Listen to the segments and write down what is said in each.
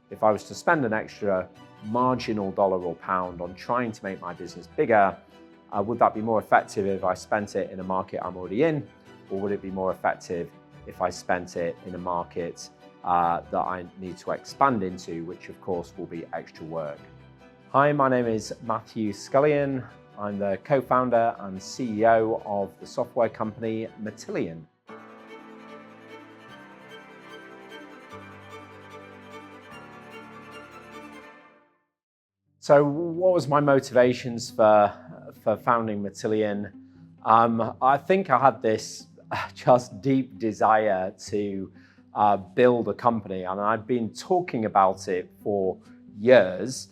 if I was to spend an extra marginal dollar or pound on trying to make my business bigger, would that be more effective if I spent it in a market I'm already in, or would it be more effective if I spent it in a market that I need to expand into, which of course will be extra work? Hi, my name is Matthew Scullion. I'm the co-founder and CEO of the software company Matillion. So what was my motivations for founding Matillion? I think I had this just deep desire to build a company, and I'd been talking about it for years.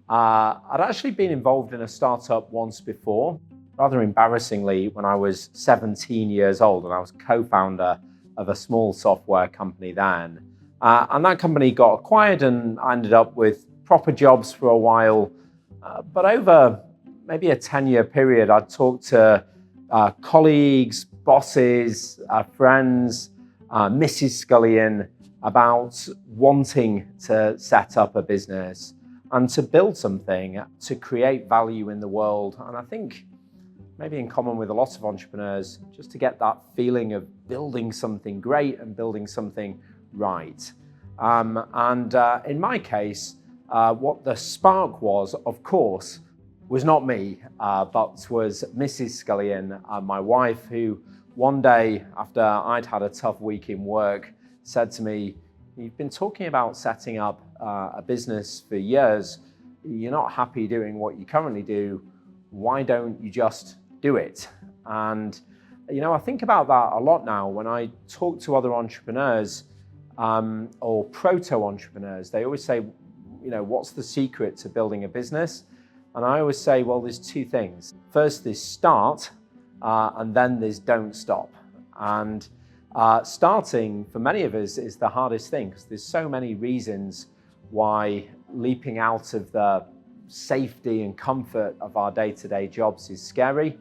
I'd actually been involved in a startup once before, rather embarrassingly, when I was 17 years old, and I was co-founder of a small software company then. And that company got acquired, and I ended up with proper jobs for a while. But over maybe a 10-year period, I'd talked to colleagues, bosses, friends, Mrs. Scullion, about wanting to set up a business and to build something, to create value in the world. And I think maybe in common with a lot of entrepreneurs, just to get that feeling of building something great and building something right. In my case, what the spark was, of course, was not me, but was Mrs. Scullion, my wife, who one day after I'd had a tough week in work said to me, "You've been talking about setting up a business for years. You're not happy doing what you currently do. Why don't you just do it?" And I think about that a lot now when I talk to other entrepreneurs or proto-entrepreneurs. They always say, what's the secret to building a business? And I always say, well, there's two things. First, there's start, and then there's don't stop. And starting, for many of us, is the hardest thing, because there's so many reasons why leaping out of the safety and comfort of our day-to-day jobs is scary,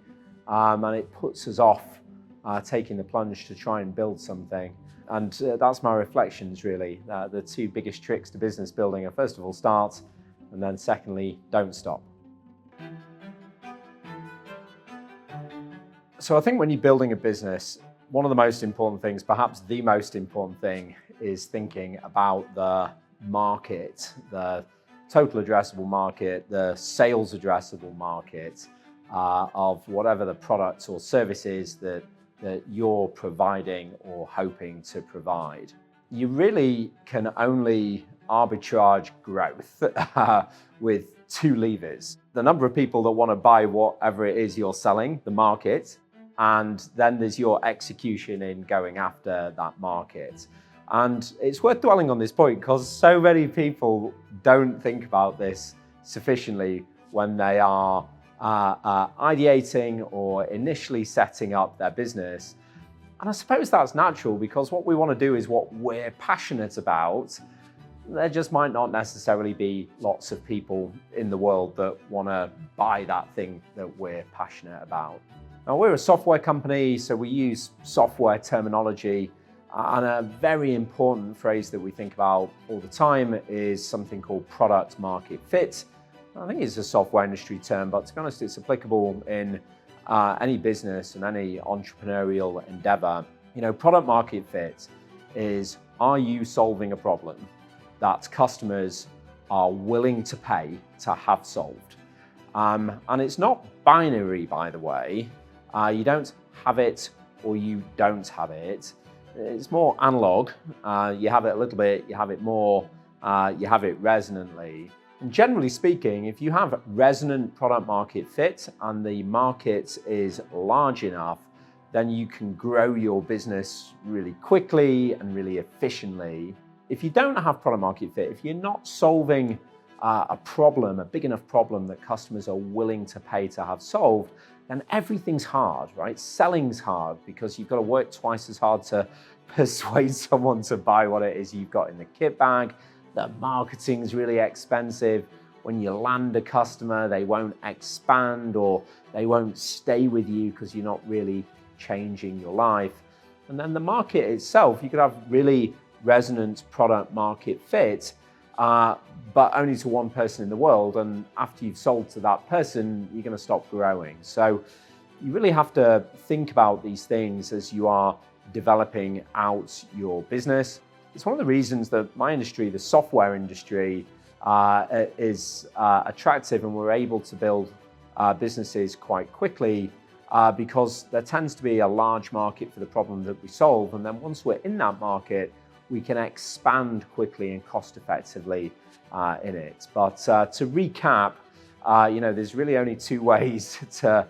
and it puts us off taking the plunge to try and build something. And that's my reflections, really. The two biggest tricks to business building are, first of all, start, and then secondly, don't stop. So I think when you're building a business, one of the most important things, perhaps the most important thing, is thinking about the market, the total addressable market, the sales addressable market of whatever the product or service is that you're providing or hoping to provide. You really can only arbitrage growth with two levers. The number of people that want to buy whatever it is you're selling, the market, and then there's your execution in going after that market. And it's worth dwelling on this point because so many people don't think about this sufficiently when they are ideating or initially setting up their business. And I suppose that's natural, because what we want to do is what we're passionate about. There just might not necessarily be lots of people in the world that want to buy that thing that we're passionate about. Now, we're a software company, so we use software terminology, and a very important phrase that we think about all the time is something called product market fit. I think it's a software industry term, but to be honest, it's applicable in any business and any entrepreneurial endeavor. Product market fit is, are you solving a problem that customers are willing to pay to have solved? And it's not binary, by the way. You don't have it or you don't have it. It's more analog. You have it a little bit, you have it more, you have it resonantly. And generally speaking, if you have resonant product market fit and the market is large enough, then you can grow your business really quickly and really efficiently. If you don't have product market fit, if you're not solving a problem, a big enough problem that customers are willing to pay to have solved, then everything's hard, right? Selling's hard because you've got to work twice as hard to persuade someone to buy what it is you've got in the kit bag. The marketing's really expensive. When you land a customer, they won't expand or they won't stay with you because you're not really changing your life. And then the market itself, you could have really resonant product market fit, but only to one person in the world. And after you've sold to that person, you're going to stop growing. So you really have to think about these things as you are developing out your business. It's one of the reasons that my industry, the software industry, is attractive, and we're able to build businesses quite quickly because there tends to be a large market for the problem that we solve. And then once we're in that market, we can expand quickly and cost effectively in it. But to recap, there's really only two ways to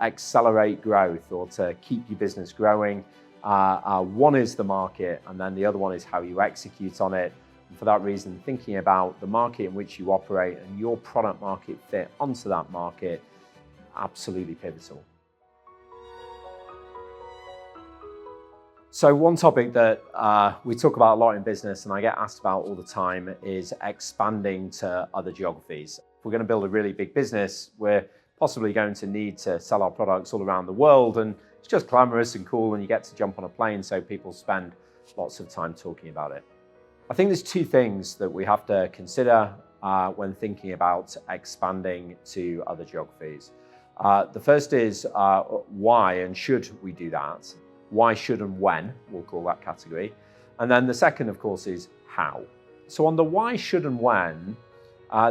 accelerate growth or to keep your business growing. One is the market, and then the other one is how you execute on it. And for that reason, thinking about the market in which you operate and your product market fit onto that market, absolutely pivotal. So one topic that we talk about a lot in business and I get asked about all the time is expanding to other geographies. If we're going to build a really big business, we're possibly going to need to sell our products all around the world, and it's just glamorous and cool and you get to jump on a plane, so people spend lots of time talking about it. I think there's two things that we have to consider when thinking about expanding to other geographies. The first is why and should we do that? Why, should, and when, we'll call that category. And then the second, of course, is how. So on the why, should, and when,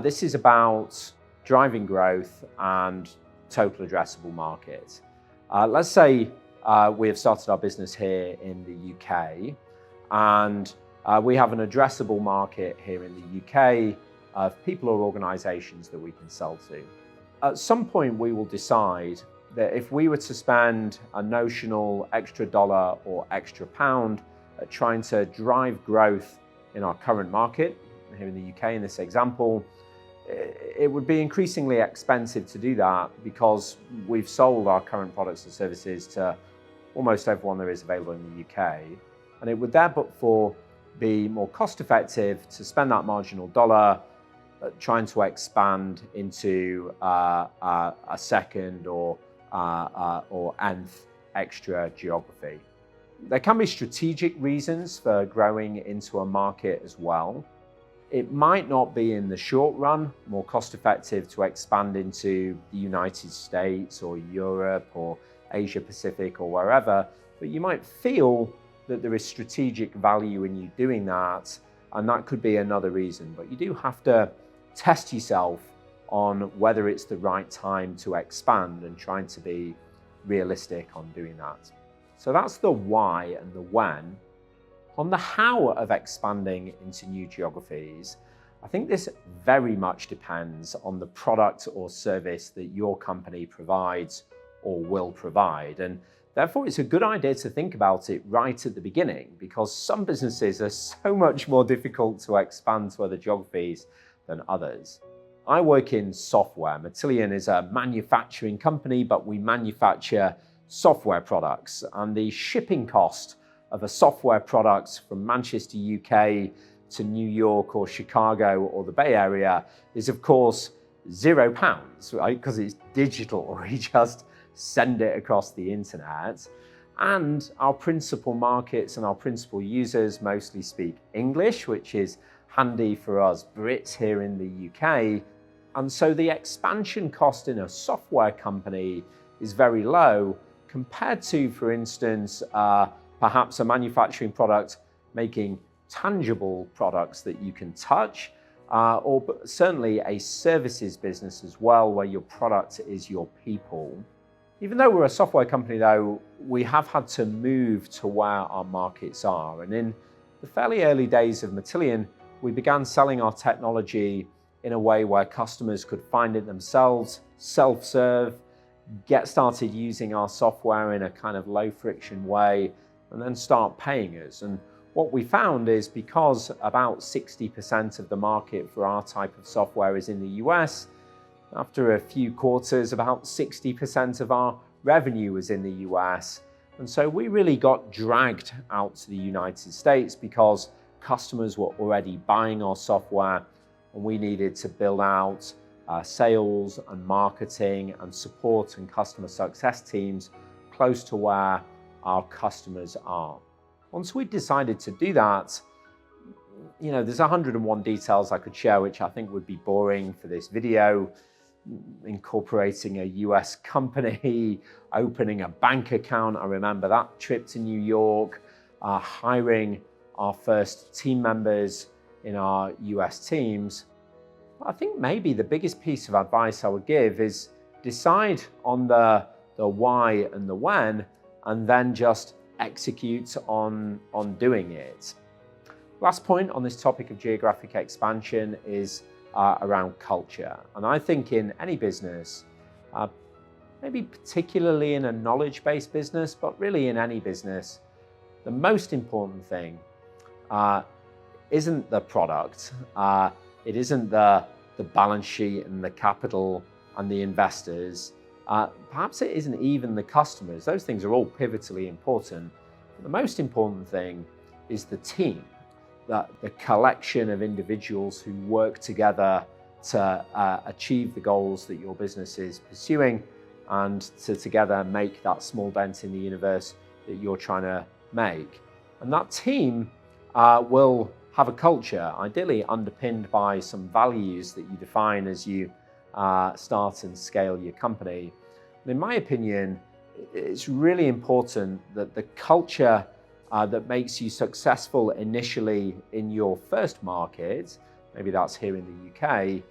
this is about driving growth and total addressable market. Let's say we have started our business here in the UK, and we have an addressable market here in the UK of people or organizations that we can sell to. At some point, we will decide that if we were to spend a notional extra dollar or extra pound at trying to drive growth in our current market, here in the UK in this example, it would be increasingly expensive to do that because we've sold our current products and services to almost everyone there is available in the UK. And it would therefore be more cost effective to spend that marginal dollar trying to expand into a second or nth extra geography. There can be strategic reasons for growing into a market as well. It might not be in the short run more cost effective to expand into the United States or Europe or Asia Pacific or wherever, but you might feel that there is strategic value in you doing that, and that could be another reason. But you do have to test yourself on whether it's the right time to expand and trying to be realistic on doing that. So that's the why and the when. On the how of expanding into new geographies, I think this very much depends on the product or service that your company provides or will provide. And therefore, it's a good idea to think about it right at the beginning, because some businesses are so much more difficult to expand to other geographies than others. I work in software. Matillion is a manufacturing company, but we manufacture software products. And the shipping cost of a software product from Manchester, UK to New York or Chicago or the Bay Area is, of course, £0, right? Because it's digital. We just send it across the internet. And our principal markets and our principal users mostly speak English, which is handy for us Brits here in the UK. And so the expansion cost in a software company is very low compared to, for instance, perhaps a manufacturing product making tangible products that you can touch, or certainly a services business as well, where your product is your people. Even though we're a software company, though, we have had to move to where our markets are. And in the fairly early days of Matillion, we began selling our technology in a way where customers could find it themselves, self-serve, get started using our software in a kind of low friction way, and then start paying us. And what we found is, because about 60% of the market for our type of software is in the US, after a few quarters, about 60% of our revenue was in the US. And so we really got dragged out to the United States because customers were already buying our software, and we needed to build out sales and marketing and support and customer success teams close to where our customers are. Once we decided to do that, there's 101 details I could share, which I think would be boring for this video. Incorporating a US company, opening a bank account. I remember that trip to New York, hiring our first team members in our US teams. I think maybe the biggest piece of advice I would give is decide on the why and the when, and then just execute on doing it. Last point on this topic of geographic expansion is around culture. And I think in any business, maybe particularly in a knowledge-based business, but really in any business, the most important thing isn't the product. It isn't the balance sheet and the capital and the investors. Perhaps it isn't even the customers. Those things are all pivotally important. But the most important thing is the team. The collection of individuals who work together to achieve the goals that your business is pursuing, and to together make that small dent in the universe that you're trying to make. And that team will have a culture, ideally underpinned by some values that you define as you start and scale your company. And in my opinion, it's really important that the culture that makes you successful initially in your first market, maybe that's here in the UK,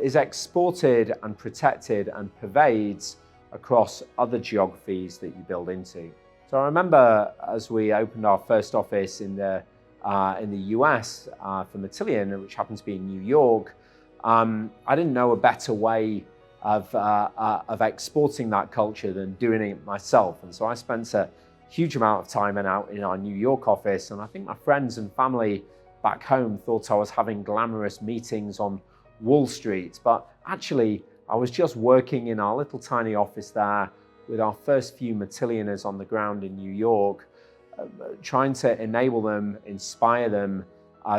is exported and protected and pervades across other geographies that you build into. So I remember as we opened our first office in the US for Matillion, which happened to be in New York, I didn't know a better way of exporting that culture than doing it myself. And so I spent a huge amount of time out in our New York office, and I think my friends and family back home thought I was having glamorous meetings on Wall Street, but actually I was just working in our little tiny office there with our first few Matillioners on the ground in New York, trying to enable them, inspire them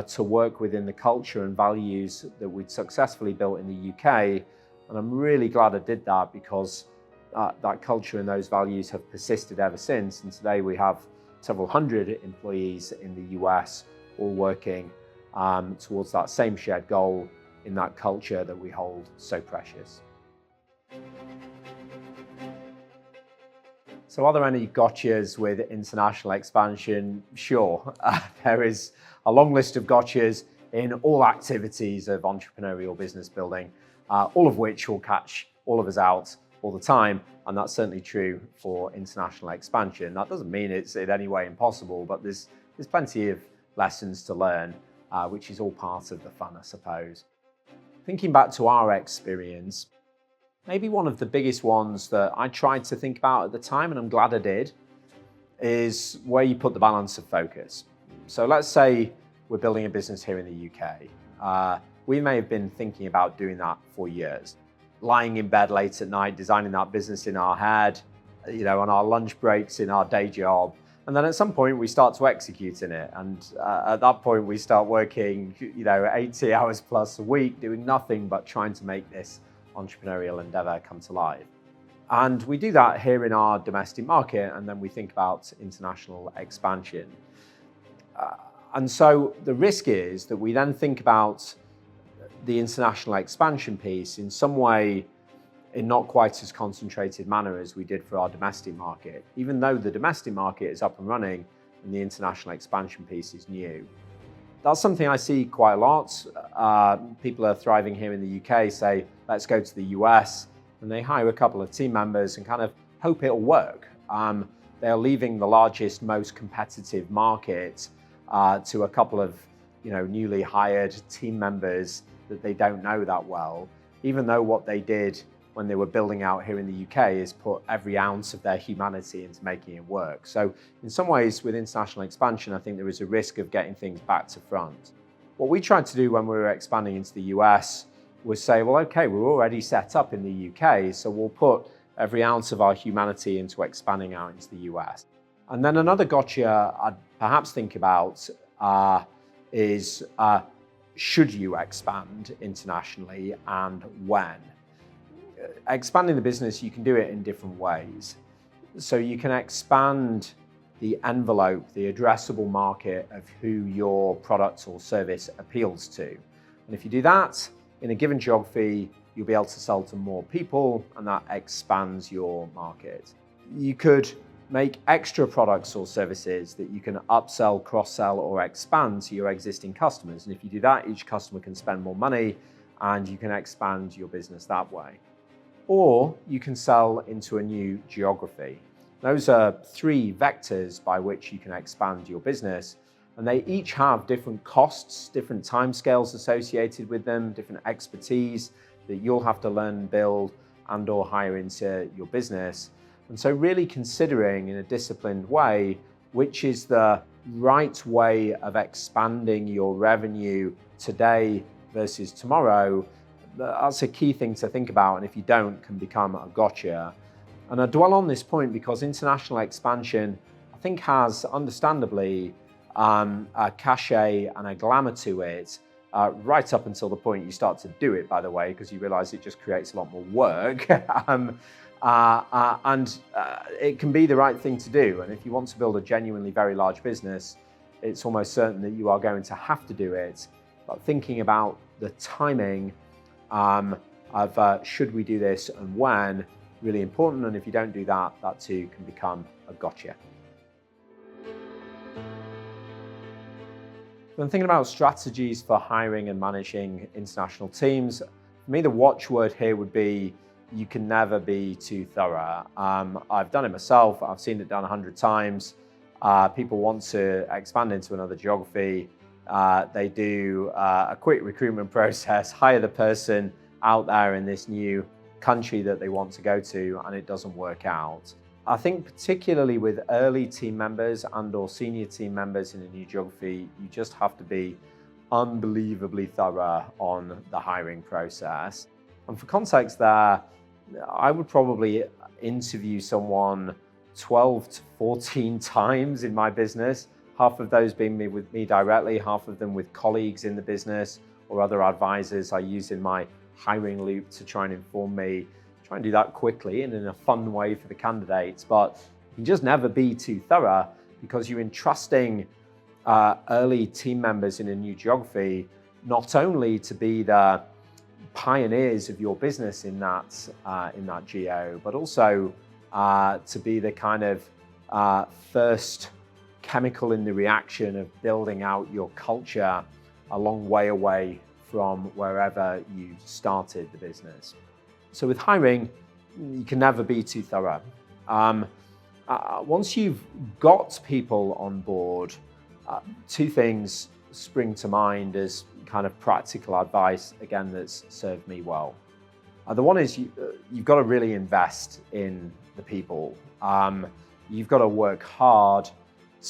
to work within the culture and values that we'd successfully built in the UK. And I'm really glad I did that, because that culture and those values have persisted ever since. And today we have several hundred employees in the US, all working towards that same shared goal in that culture that we hold so precious. So are there any gotchas with international expansion? Sure, there is a long list of gotchas in all activities of entrepreneurial business building, all of which will catch all of us out all the time, and that's certainly true for international expansion. That doesn't mean it's in any way impossible, but there's plenty of lessons to learn, which is all part of the fun, I suppose. Thinking back to our experience, maybe one of the biggest ones that I tried to think about at the time, and I'm glad I did, is where you put the balance of focus. So let's say we're building a business here in the UK. We may have been thinking about doing that for years, lying in bed late at night, designing that business in our head, on our lunch breaks in our day job. And then at some point we start to execute in it. And at that point we start working, 80 hours plus a week, doing nothing but trying to make this entrepreneurial endeavor come to life. And we do that here in our domestic market, and then we think about international expansion. And so the risk is that we then think about the international expansion piece in some way in not quite as concentrated manner as we did for our domestic market, even though the domestic market is up and running and the international expansion piece is new. That's something I see quite a lot. People are thriving here in the UK, say, let's go to the US, and they hire a couple of team members and kind of hope it'll work. They're leaving the largest, most competitive market to a couple of newly hired team members that they don't know that well, even though what they did when they were building out here in the UK is put every ounce of their humanity into making it work. So in some ways with international expansion, I think there is a risk of getting things back to front. What we tried to do when we were expanding into the US was say, well, okay, we're already set up in the UK, so we'll put every ounce of our humanity into expanding out into the US. And then another gotcha I'd perhaps think about is, should you expand internationally, and when? Expanding the business, you can do it in different ways. So you can expand the envelope, the addressable market of who your product or service appeals to. And if you do that in a given geography, you'll be able to sell to more people, and that expands your market. You could make extra products or services that you can upsell, cross-sell, or expand to your existing customers. And if you do that, each customer can spend more money and you can expand your business that way. Or you can sell into a new geography. Those are three vectors by which you can expand your business, and they each have different costs, different timescales associated with them, different expertise that you'll have to learn and build and or hire into your business. And so really considering in a disciplined way, which is the right way of expanding your revenue today versus tomorrow, that's a key thing to think about. And if you don't, can become a gotcha. And I dwell on this point because international expansion, I think, has understandably a cachet and a glamour to it, right up until the point you start to do it, by the way, because you realize it just creates a lot more work. And it can be the right thing to do. And if you want to build a genuinely very large business, it's almost certain that you are going to have to do it. But thinking about the timing of should we do this and when, really important. And if you don't do that, that too can become a gotcha. When thinking about strategies for hiring and managing international teams, for me, the watchword here would be you can never be too thorough. I've done it myself. I've seen it done 100 times. People want to expand into another geography. They do a quick recruitment process, hire the person out there in this new country that they want to go to, and it doesn't work out. I think particularly with early team members and or senior team members in a new geography, you just have to be unbelievably thorough on the hiring process. And for context there, I would probably interview someone 12 to 14 times in my business, half of those being with me directly, half of them with colleagues in the business or other advisors I use in my hiring loop to try and inform me. Try and do that quickly and in a fun way for the candidates, but you can just never be too thorough because you're entrusting early team members in a new geography not only to be the pioneers of your business in that geo, but also to be the kind of first chemical in the reaction of building out your culture a long way away from wherever you started the business. So with hiring, you can never be too thorough. Once you've got people on board, two things spring to mind as kind of practical advice, again, that's served me well. The one is you've got to really invest in the people. You've got to work hard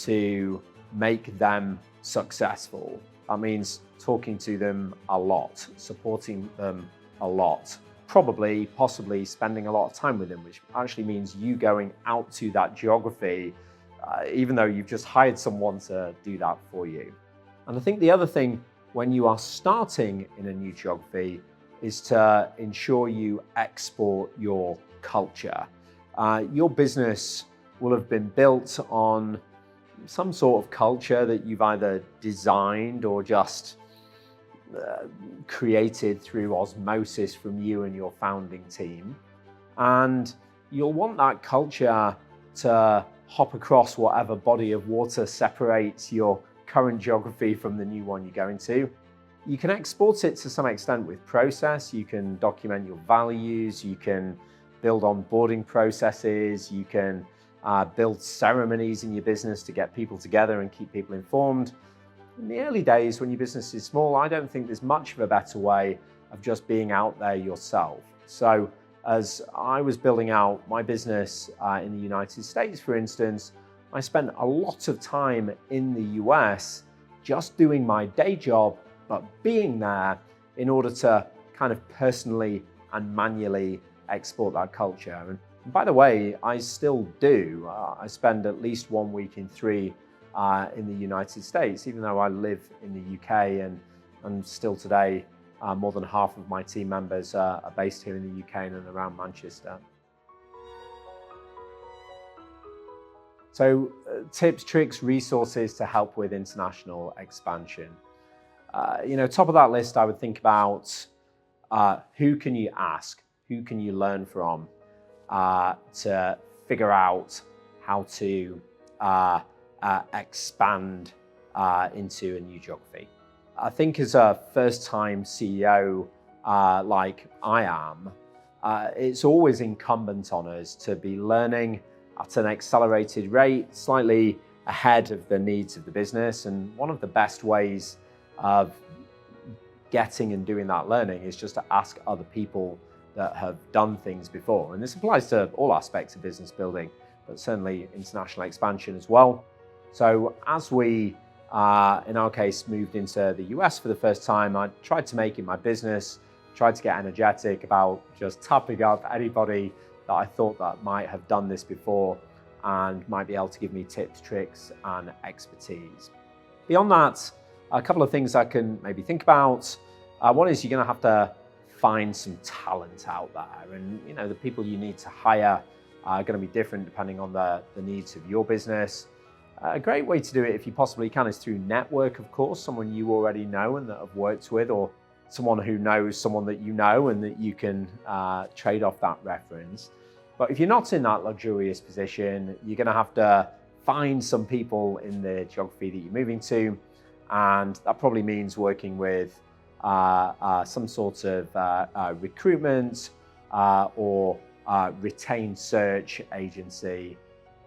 to make them successful. That means talking to them a lot, supporting them a lot, possibly spending a lot of time with them, which actually means you going out to that geography, even though you've just hired someone to do that for you. And I think the other thing when you are starting in a new geography is to ensure you export your culture. Your business will have been built on some sort of culture that you've either designed or just created through osmosis from you and your founding team. And you'll want that culture to hop across whatever body of water separates your current geography from the new one you're going to. You can export it to some extent with process. You can document your values. You can build onboarding processes. You can build ceremonies in your business to get people together and keep people informed. In the early days, when your business is small, I don't think there's much of a better way of just being out there yourself. So as I was building out my business in the United States, for instance, I spent a lot of time in the US just doing my day job, but being there in order to kind of personally and manually export that culture. And by the way, I still do. I spend at least 1 week in 3 in the United States, even though I live in the UK and still today, more than half of my team members are based here in the UK and around Manchester. Tips, tricks, resources to help with international expansion. Top of that list, I would think about who can you ask, who can you learn from to figure out how to expand into a new geography. I think as a first-time CEO like I am, it's always incumbent on us to be learning at an accelerated rate, slightly ahead of the needs of the business. And one of the best ways of getting and doing that learning is just to ask other people that have done things before. And this applies to all aspects of business building, but certainly international expansion as well. So as we, in our case, moved into the US for the first time, I tried to make it my business, tried to get energetic about just tapping up anybody that I thought that might have done this before and might be able to give me tips, tricks, and expertise. Beyond that, a couple of things I can maybe think about. One is you're going to have to find some talent out there, and the people you need to hire are going to be different depending on the needs of your business. A great way to do it, if you possibly can, is through network, of course, someone you already know and that have worked with, or someone who knows someone that you know and that you can trade off that reference. But if you're not in that luxurious position, you're going to have to find some people in the geography that you're moving to, and that probably means working with some sort of recruitment or retained search agency.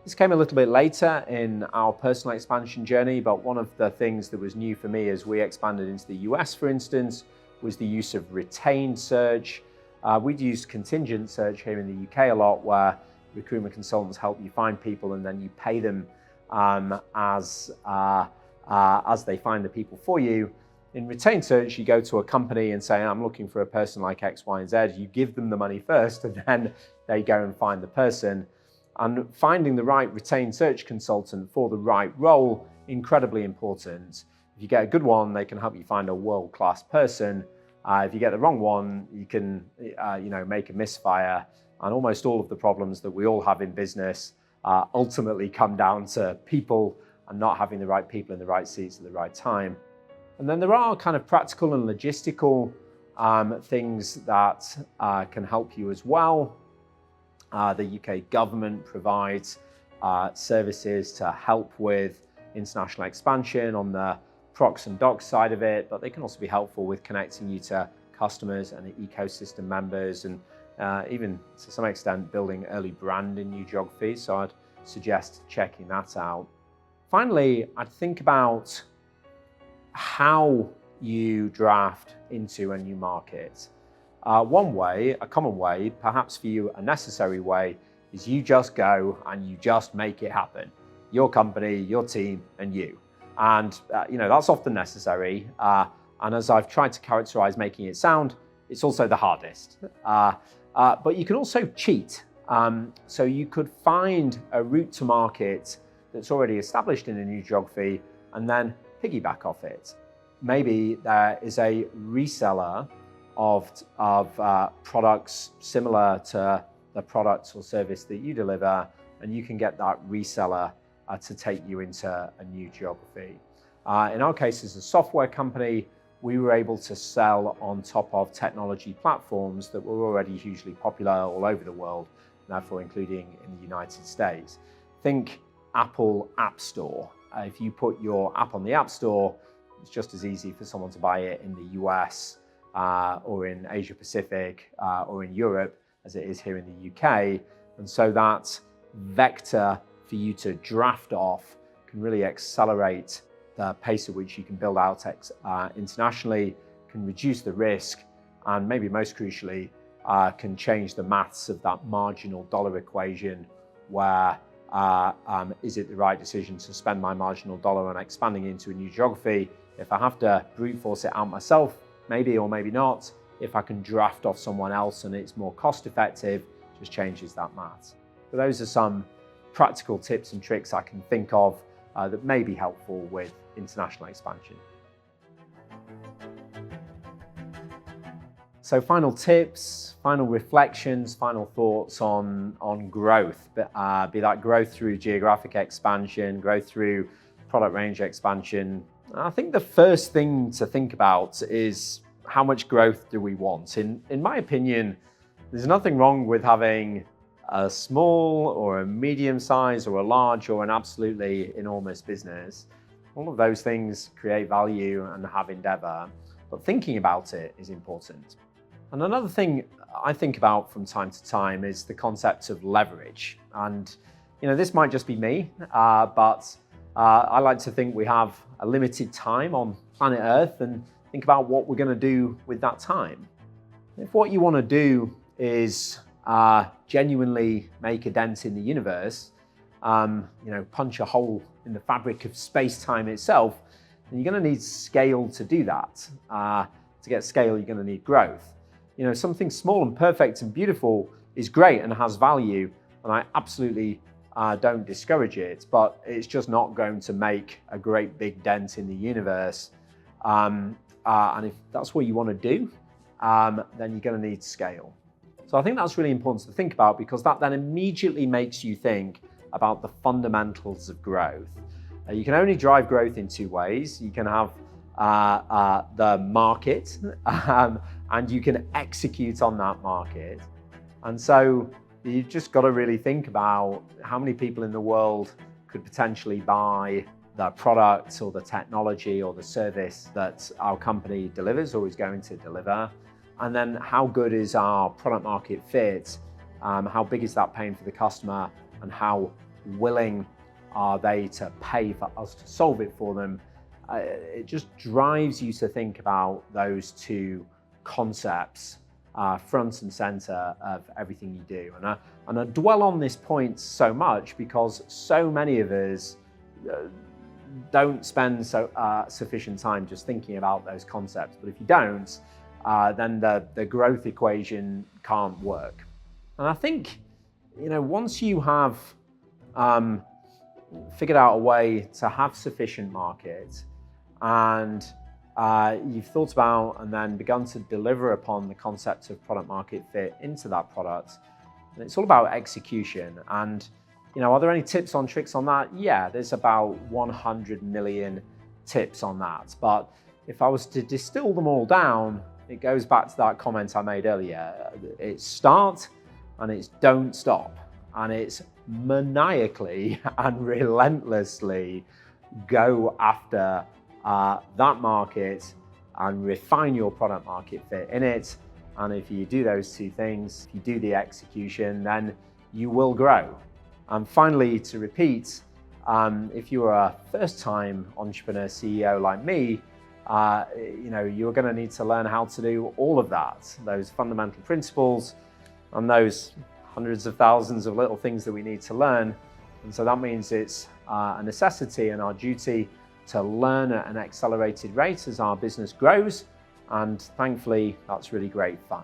This came a little bit later in our personal expansion journey, but one of the things that was new for me as we expanded into the US, for instance, was the use of retained search. We'd used contingent search here in the UK a lot, where recruitment consultants help you find people and then you pay them as they find the people for you. In retained search, you go to a company and say, I'm looking for a person like X, Y, and Z. You give them the money first, and then they go and find the person. And finding the right retained search consultant for the right role, incredibly important. If you get a good one, they can help you find a world-class person. If you get the wrong one, you can make a misfire. And almost all of the problems that we all have in business ultimately come down to people and not having the right people in the right seats at the right time. And then there are kind of practical and logistical things that can help you as well. The UK government provides services to help with international expansion on the procs and docs side of it, but they can also be helpful with connecting you to customers and ecosystem members, and even to some extent building early brand in new geographies. So I'd suggest checking that out. Finally, I'd think about how you draft into a new market. One way, a common way, perhaps for you a necessary way, is you just go and you just make it happen. Your company, your team, and you. And that's often necessary. And as I've tried to characterize making it sound, it's also the hardest. But you can also cheat. So you could find a route to market that's already established in a new geography and then piggyback off it. Maybe there is a reseller of products similar to the product or service that you deliver, and you can get that reseller to take you into a new geography. In our case, as a software company, we were able to sell on top of technology platforms that were already hugely popular all over the world, therefore including in the United States. Think Apple App Store. If you put your app on the App Store, it's just as easy for someone to buy it in the US or in Asia Pacific or in Europe as it is here in the UK. And so that vector for you to draft off can really accelerate the pace at which you can build out internationally, can reduce the risk, and maybe most crucially, can change the maths of that marginal dollar equation where is it the right decision to spend my marginal dollar on expanding into a new geography? If I have to brute force it out myself, maybe or maybe not. If I can draft off someone else and it's more cost effective, just changes that maths. So those are some practical tips and tricks I can think of that may be helpful with international expansion. So final tips, final reflections, final thoughts on growth, be that growth through geographic expansion, growth through product range expansion. I think the first thing to think about is how much growth do we want? In my opinion, there's nothing wrong with having a small or a medium size or a large or an absolutely enormous business. All of those things create value and have endeavor, but thinking about it is important. And another thing I think about from time to time is the concept of leverage. And this might just be me, but I like to think we have a limited time on planet Earth and think about what we're going to do with that time. If what you want to do is genuinely make a dent in the universe, punch a hole in the fabric of space-time itself, then you're going to need scale to do that. To get scale, you're going to need growth. Something small and perfect and beautiful is great and has value, and I absolutely don't discourage it, but it's just not going to make a great big dent in the universe. And if that's what you want to do, then you're going to need scale. So I think that's really important to think about, because that then immediately makes you think about the fundamentals of growth. You can only drive growth in two ways. You can have the market, and you can execute on that market. And so you've just got to really think about how many people in the world could potentially buy the product or the technology or the service that our company delivers or is going to deliver. And then how good is our product market fit? How big is that pain for the customer, and how willing are they to pay for us to solve it for them? It just drives you to think about those two concepts front and center of everything you do. And I dwell on this point so much because so many of us don't spend sufficient time just thinking about those concepts. But if you don't, then the growth equation can't work. And I think, once you have figured out a way to have sufficient market, and you've thought about and then begun to deliver upon the concept of product market fit into that product, and it's all about execution. And are there any tips on tricks on that? Yeah, there's about 100 million tips on that. But if I was to distill them all down, it goes back to that comment I made earlier. It's start and it's don't stop. And it's maniacally and relentlessly go after that market and refine your product market fit in it. And if you do those two things, if you do the execution, then you will grow. And finally, to repeat, if you're a first-time entrepreneur CEO like me, you're going to need to learn how to do all of that, those fundamental principles and those hundreds of thousands of little things that we need to learn. And so that means it's a necessity and our duty to learn at an accelerated rate as our business grows. And thankfully, that's really great fun.